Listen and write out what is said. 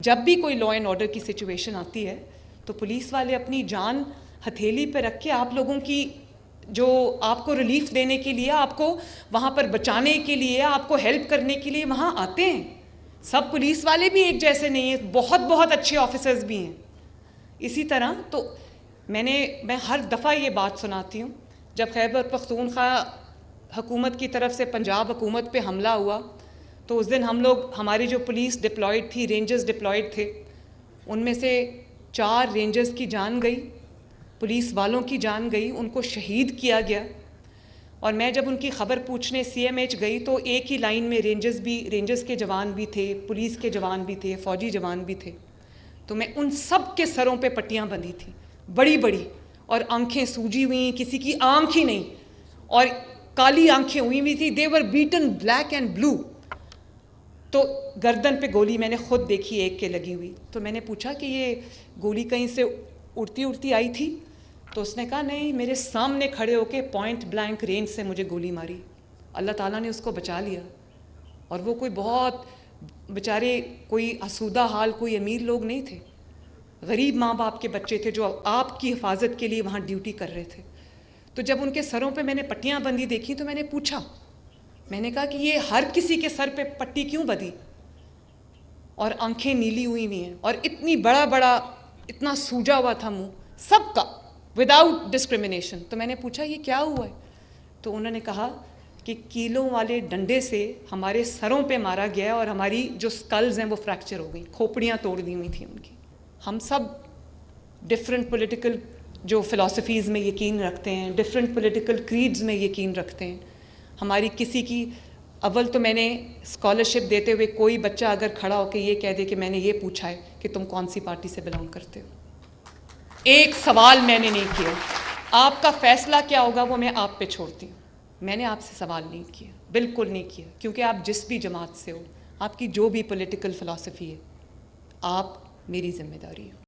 جب بھی کوئی لا اینڈ آرڈر کی سچویشن آتی ہے تو پولیس والے اپنی جان ہتھیلی پہ رکھ کے آپ لوگوں کی جو آپ کو ریلیف دینے کے لیے، آپ کو وہاں پر بچانے کے لیے، آپ کو ہیلپ کرنے کے لیے وہاں آتے ہیں. سب پولیس والے بھی ایک جیسے نہیں ہیں، بہت بہت اچھے آفیسرز بھی ہیں. اسی طرح تو میں ہر دفعہ یہ بات سناتی ہوں، جب خیبر پختونخوا حکومت کی طرف سے پنجاب حکومت پہ حملہ ہوا تو اس دن ہماری جو پولیس ڈپلائڈ تھی، رینجرز ڈپلائڈ تھے، ان میں سے 4 رینجرز کی جان گئی، پولیس والوں کی جان گئی، ان کو شہید کیا گیا. اور میں جب ان کی خبر پوچھنے CMH گئی تو ایک ہی لائن میں رینجرز کے جوان بھی تھے، پولیس کے جوان بھی تھے، فوجی جوان بھی تھے. تو میں ان سب کے سروں پہ پٹیاں بندھی تھیں، بڑی بڑی، اور آنکھیں سوجی ہوئی، کسی کی آنکھ ہی نہیں، اور کالی آنکھیں ہوئی ہوئی تھی. دے ور بیٹن بلیک اینڈ بلو. تو گردن پہ گولی میں نے خود دیکھی ایک کے لگی ہوئی. تو میں نے پوچھا کہ یہ گولی کہیں سے اڑتی آئی تھی؟ تو اس نے کہا نہیں، میرے سامنے کھڑے ہو کے پوائنٹ بلینک رینج سے مجھے گولی ماری. اللہ تعالیٰ نے اس کو بچا لیا. اور وہ کوئی بہت بیچارے کوئی آسودہ حال کوئی امیر لوگ نہیں تھے، غریب ماں باپ کے بچے تھے جو آپ کی حفاظت کے لیے وہاں ڈیوٹی کر رہے تھے. تو جب ان کے سروں پہ میں نے پٹیاں بندھی دیکھی تو میں نے پوچھا، میں نے کہا کہ یہ ہر کسی کے سر پہ پٹی کیوں بندھی؟ اور آنکھیں نیلی ہوئی ہوئی ہیں، اور اتنا سوجا ہوا تھا منہ سب کا، وداؤٹ ڈسکریمنیشن. تو میں نے پوچھا یہ کیا ہوا ہے؟ تو انہوں نے کہا کہ کیلوں والے ڈنڈے سے ہمارے سروں پہ مارا گیا اور ہماری جو سکلز ہیں وہ فریکچر ہو گئیں، کھوپڑیاں توڑ دی ہوئی تھیں ان کی. ہم سب ڈفرینٹ پولیٹیکل جو فلاسفیز میں یقین رکھتے ہیں، ڈفرینٹ پولیٹیکل کریڈز میں یقین رکھتے ہیں. ہماری کسی کی اول تو میں نے اسکالرشپ دیتے ہوئے کوئی بچہ اگر کھڑا ہو کے یہ کہہ دے کہ میں نے یہ پوچھا ہے کہ تم کون سی پارٹی سے بلانگ کرتے ہو، ایک سوال میں نے نہیں کیا. آپ کا فیصلہ کیا ہوگا وہ میں آپ پہ چھوڑتی ہوں. میں نے آپ سے سوال نہیں کیا، بالکل نہیں کیا، کیونکہ آپ جس بھی جماعت سے ہو، آپ کی جو بھی پولیٹیکل فلاسفی ہے، آپ میری ذمہ داری ہو.